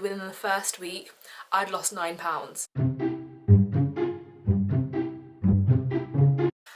Within the first week, I'd lost 9 pounds.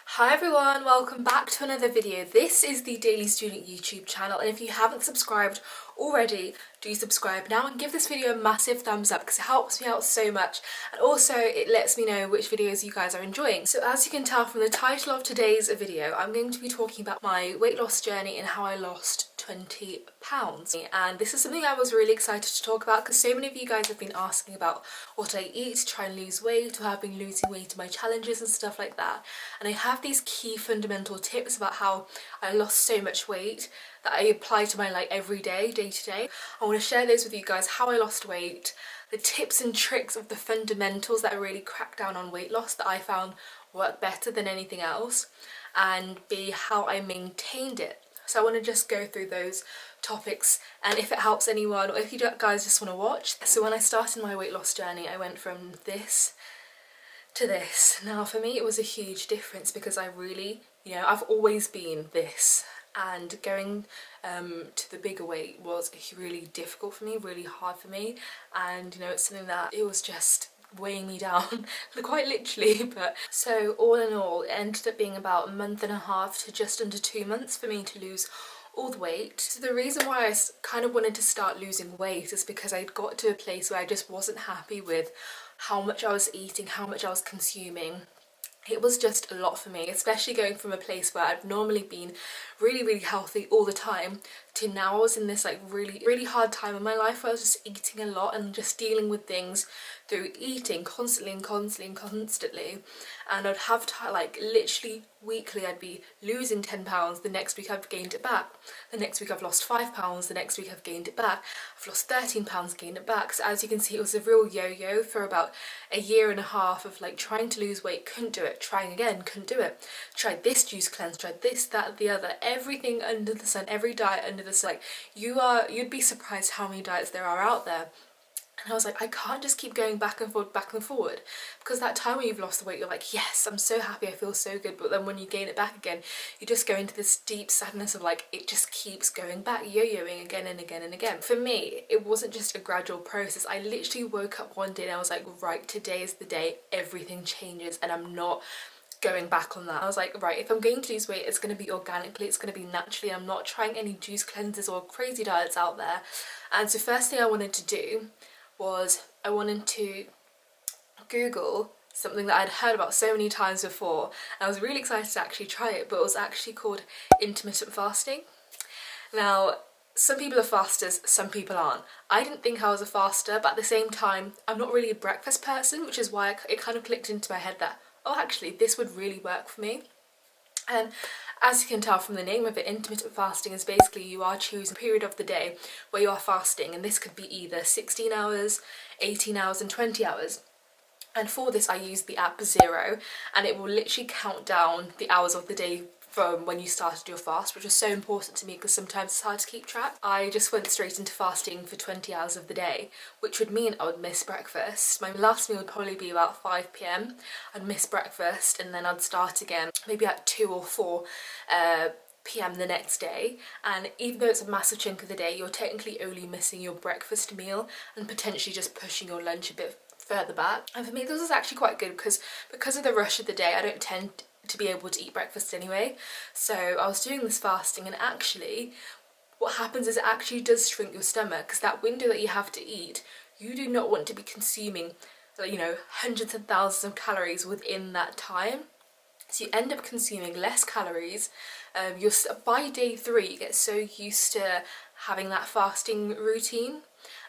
Hi everyone, welcome back to another video. This is the Daily Student YouTube channel, and if you haven't subscribed already, do subscribe now and give this video a massive thumbs up because it helps me out so much, and also it lets me know which videos you guys are enjoying. So as you can tell from the title of today's video, I'm going to be talking about my weight loss journey and how I lost 20 pounds. And this is something I was really excited to talk about because so many of you guys have been asking about what I eat to try and lose weight, or have been losing weight in my challenges and stuff like that. And I have these key fundamental tips about how I lost so much weight that I apply to my life every day, day to day. I want to share those with you guys, how I lost weight, the tips and tricks of the fundamentals that I really cracked down on weight loss that I found work better than anything else, and B, how I maintained it. So I want to just go through those topics, and if it helps anyone, or if you guys just want to watch. So when I started my weight loss journey, I went from this to this. Now for me it was a huge difference because I really, I've always been this, and going to the bigger weight was really difficult for me, really hard for me, and it's something that it was just weighing me down quite literally. But so all in all, it ended up being about a month and a half to just under 2 months for me to lose all the weight. So the reason why I kind of wanted to start losing weight is because I'd got to a place where I just wasn't happy with how much I was eating, how much I was consuming. It was just a lot for me, especially going from a place where I've normally been really healthy all the time to now I was in this really hard time in my life where I was just eating a lot and just dealing with things through eating constantly, and I'd have to literally weekly I'd be losing 10 pounds, the next week I've gained it back, the next week I've lost 5 pounds, the next week I've gained it back, I've lost 13 pounds, gained it back. So as you can see, it was a real yo-yo for about a year and a half of trying to lose weight, couldn't do it, trying again, couldn't do it, tried this juice cleanse, tried this, that, the other, everything under the sun, every diet under the sun. You'd be surprised how many diets there are out there. And I was like, I can't just keep going back and forward, because that time when you've lost the weight, you're like, yes, I'm so happy, I feel so good, but then when you gain it back again, you just go into this deep sadness of it just keeps going back, yo-yoing again and again and again. For me, it wasn't just a gradual process. I literally woke up one day and I was like, right, today is the day everything changes, and I'm not going back on that. I was like, right, if I'm going to lose weight, it's going to be organically, it's going to be naturally. I'm not trying any juice cleanses or crazy diets out there. And so first thing I wanted to do was I wanted to Google something that I'd heard about so many times before. I was really excited to actually try it, but it was actually called intermittent fasting. Now, some people are fasters, some people aren't. I didn't think I was a faster, but at the same time, I'm not really a breakfast person, which is why it kind of clicked into my head that, oh, actually, this would really work for me. And as you can tell from the name of it, intermittent fasting is basically you are choosing a period of the day where you are fasting, and this could be either 16 hours, 18 hours and 20 hours. And for this I use the app Zero, and it will literally count down the hours of the day from when you started your fast, which was so important to me because sometimes it's hard to keep track. I just went straight into fasting for 20 hours of the day, which would mean I would miss breakfast. My last meal would probably be about 5 p.m. I'd miss breakfast, and then I'd start again maybe at 2 or 4 p.m. the next day. And even though it's a massive chunk of the day, you're technically only missing your breakfast meal and potentially just pushing your lunch a bit further back. And for me this was actually quite good because of the rush of the day, I don't tend to be able to eat breakfast anyway. So I was doing this fasting, and actually what happens is it actually does shrink your stomach, because that window that you have to eat, you do not want to be consuming hundreds of thousands of calories within that time. So you end up consuming less calories. By day 3 you get so used to having that fasting routine,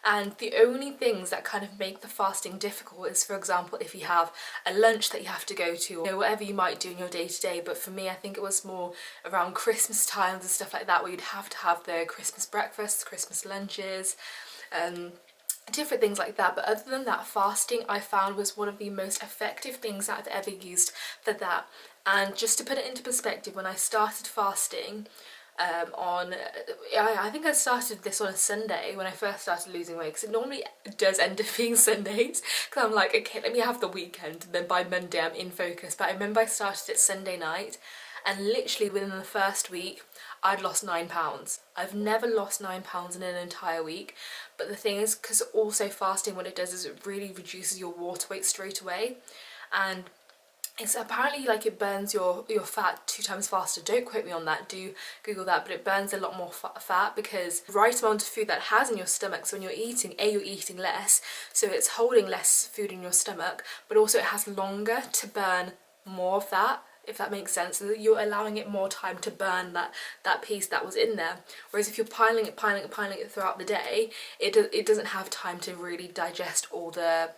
and the only things that kind of make the fasting difficult is, for example, if you have a lunch that you have to go to, or whatever you might do in your day-to-day. But for me, I think it was more around Christmas times and stuff like that, where you'd have to have the Christmas breakfasts, Christmas lunches, different things like that. But other than that, fasting I found was one of the most effective things that I've ever used for that. And just to put it into perspective, when I started fasting, I think I started this on a Sunday when I first started losing weight, because it normally does end up being Sundays, because I'm like, okay, let me have the weekend, and then by Monday I'm in focus. But I remember I started it Sunday night, and literally within the first week I'd lost 9 pounds. I've never lost 9 pounds in an entire week, But the thing is, because also fasting, what it does is it really reduces your water weight straight away, and it's apparently like it burns your fat 2 times faster. Don't quote me on that, do Google that, but it burns a lot more fat because the right amount of food that it has in your stomach. So when you're eating, you're eating less, so it's holding less food in your stomach, but also it has longer to burn more of that, if that makes sense. So you're allowing it more time to burn that piece that was in there. Whereas if you're piling it throughout the day, it doesn't have time to really digest all the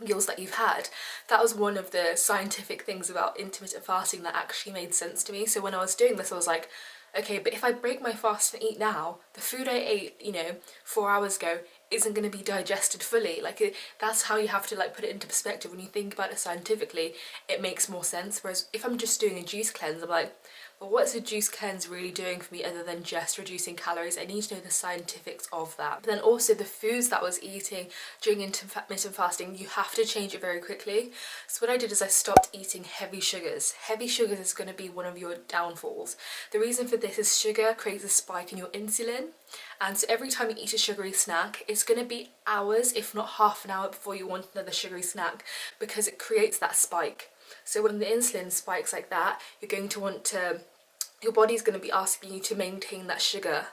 meals that you've had. That was one of the scientific things about intermittent fasting that actually made sense to me. So when I was doing this, I was like, okay, but if I break my fast and eat now, the food I ate, 4 hours ago isn't going to be digested fully. Like, that's how you have to like put it into perspective. When you think about it scientifically, it makes more sense. Whereas if I'm just doing a juice cleanse, I'm like, well, what's a juice cleanse really doing for me other than just reducing calories? I need to know the scientifics of that. But then also the foods that I was eating during intermittent fasting, you have to change it very quickly. So what I did is I stopped eating heavy sugars. Heavy sugars is going to be one of your downfalls. The reason for this is sugar creates a spike in your insulin. And so every time you eat a sugary snack, it's going to be hours, if not half an hour, before you want another sugary snack, because it creates that spike. So when the insulin spikes like that, you're going to want to, your body's going to be asking you to maintain that sugar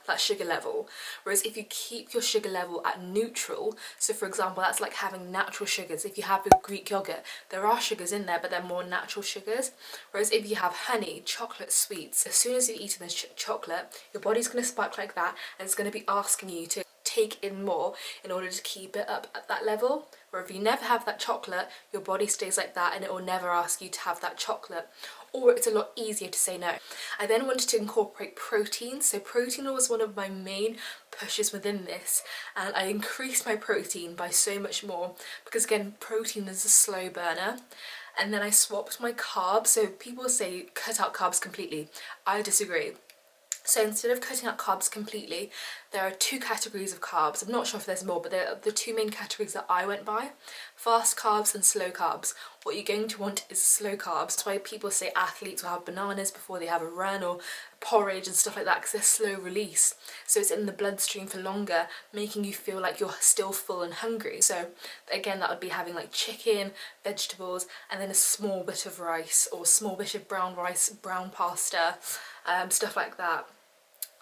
level. Whereas if you keep your sugar level at neutral, so for example, that's like having natural sugars. If you have a Greek yogurt, there are sugars in there, but they're more natural sugars. Whereas if you have honey, chocolate, sweets, as soon as you've eaten the chocolate, your body's going to spike like that, and it's going to be asking you to take in more in order to keep it up at that level. Where if you never have that chocolate, your body stays like that and it will never ask you to have that chocolate, or it's a lot easier to say no. I then wanted to incorporate protein. So protein was one of my main pushes within this, and I increased my protein by so much more because again, protein is a slow burner. And then I swapped my carbs. So people say cut out carbs completely. I disagree. So instead of cutting out carbs completely, there are 2 categories of carbs. I'm not sure if there's more, but they're the 2 main categories that I went by: fast carbs and slow carbs. What you're going to want is slow carbs. That's why people say athletes will have bananas before they have a run, or porridge and stuff like that, because they're slow release. So it's in the bloodstream for longer, making you feel like you're still full and hungry. So again, that would be having like chicken, vegetables, and then a small bit of rice, or a small bit of brown rice, brown pasta, stuff like that.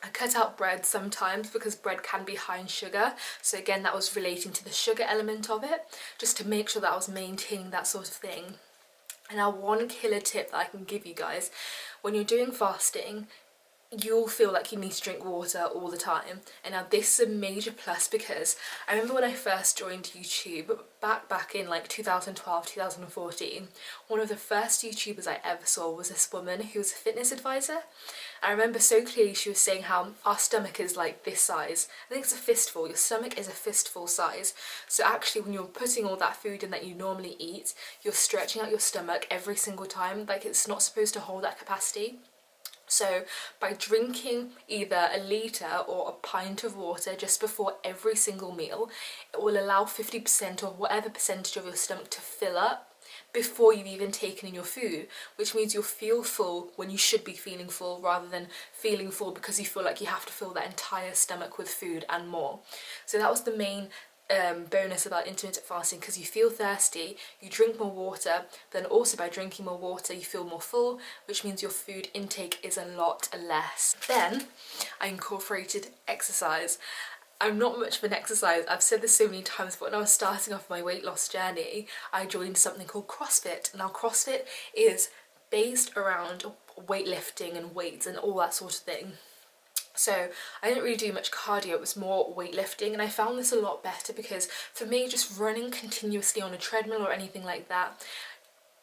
I cut out bread sometimes because bread can be high in sugar. So again, that was relating to the sugar element of it, just to make sure that I was maintaining that sort of thing. And now one killer tip that I can give you guys: when you're doing fasting, you'll feel like you need to drink water all the time. And now this is a major plus, because I remember when I first joined YouTube back in like 2012, 2014, one of the first YouTubers I ever saw was this woman who was a fitness advisor. I remember so clearly she was saying how our stomach is like this size. I think it's a fistful. Your stomach is a fistful size. So actually when you're putting all that food in that you normally eat, you're stretching out your stomach every single time. Like, it's not supposed to hold that capacity. So by drinking either a litre or a pint of water just before every single meal, it will allow 50% or whatever percentage of your stomach to fill up before you've even taken in your food, which means you'll feel full when you should be feeling full, rather than feeling full because you feel like you have to fill that entire stomach with food and more. So that was the main bonus about intermittent fasting, because you feel thirsty, you drink more water, then also by drinking more water you feel more full, which means your food intake is a lot less. Then I incorporated exercise. I'm not much of an exercise, I've said this so many times, but when I was starting off my weight loss journey, I joined something called CrossFit. Now CrossFit is based around weightlifting and weights and all that sort of thing. So I didn't really do much cardio, it was more weightlifting, and I found this a lot better because for me, just running continuously on a treadmill or anything like that,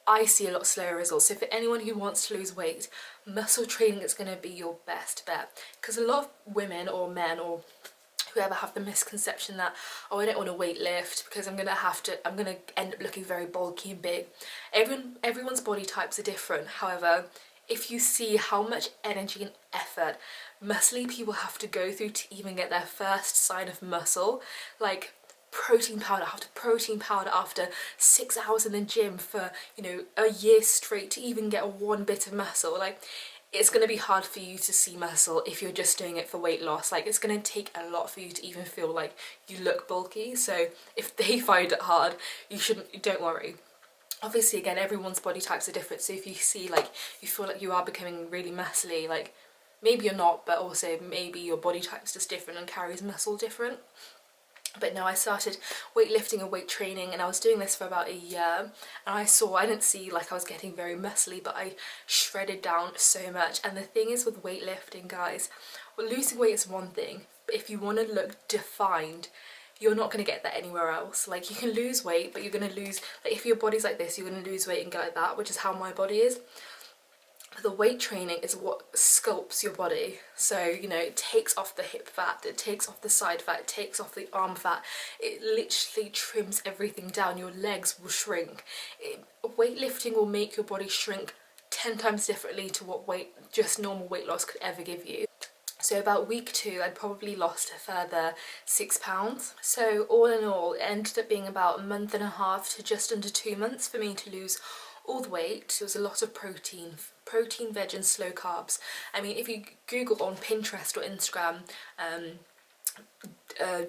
I see a lot slower results. So for anyone who wants to lose weight, muscle training is going to be your best bet, because a lot of women or men or whoever have the misconception that, oh, I don't want to weight lift because I'm gonna end up looking very bulky and big. Everyone's body types are different. However, if you see how much energy and effort muscly people have to go through to even get their first sign of muscle, like protein powder after protein powder after 6 hours in the gym for, a year straight to even get one bit of muscle, like, it's going to be hard for you to see muscle if you're just doing it for weight loss. Like, it's going to take a lot for you to even feel like you look bulky. So if they find it hard, don't worry. Obviously, again, everyone's body types are different, so if you see, like, you feel like you are becoming really muscly, like, maybe you're not, but also maybe your body type's just different and carries muscle different. But no, I started weightlifting and weight training, and I was doing this for about a year, and I didn't see like I was getting very muscly, but I shredded down so much. And the thing is with weightlifting, guys, well, losing weight is one thing, but if you want to look defined, you're not going to get that anywhere else. Like, you can lose weight, but you're going to lose, like, if your body's like this, you're going to lose weight and go like that, which is how my body is. But the weight training is what sculpts your body. So, you know, it takes off the hip fat, it takes off the side fat, it takes off the arm fat. It literally trims everything down. Your legs will shrink. Weightlifting will make your body shrink 10 times differently to what just normal weight loss could ever give you. So about week 2, I'd probably lost a further 6 pounds. So all in all, it ended up being about a month and a half to just under 2 months for me to lose all the weight. There was a lot of protein, veg and slow carbs. I mean, if you Google on Pinterest or Instagram,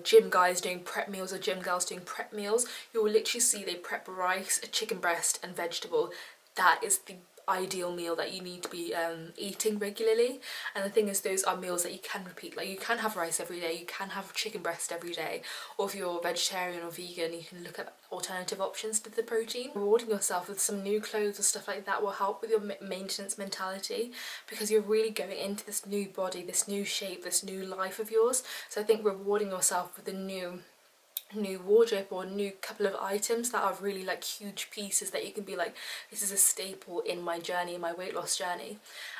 gym guys doing prep meals or gym girls doing prep meals, you will literally see they prep rice, a chicken breast and vegetable. That is the ideal meal that you need to be eating regularly. And the thing is, those are meals that you can repeat. Like, you can have rice every day, you can have chicken breast every day, or if you're vegetarian or vegan, you can look at alternative options to the protein. Rewarding yourself with some new clothes or stuff like that will help with your maintenance mentality, because you're really going into this new body, this new shape, this new life of yours. So I think rewarding yourself with a new wardrobe or new couple of items that are really like huge pieces that you can be like, this is a staple in my journey, my weight loss journey,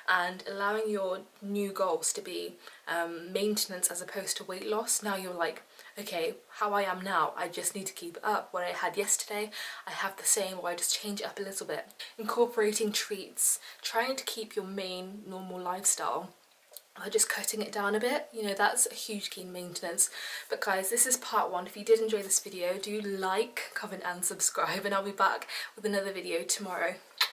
and allowing your new goals to be maintenance as opposed to weight loss. Now you're like, okay, how I am now, I just need to keep it up. What I had yesterday, I have the same, or I just change it up a little bit. Incorporating treats, trying to keep your main normal lifestyle, or just cutting it down a bit, you know, that's a huge key in maintenance. But guys, this is part 1. If you did enjoy this video, do like, comment and subscribe, and I'll be back with another video tomorrow.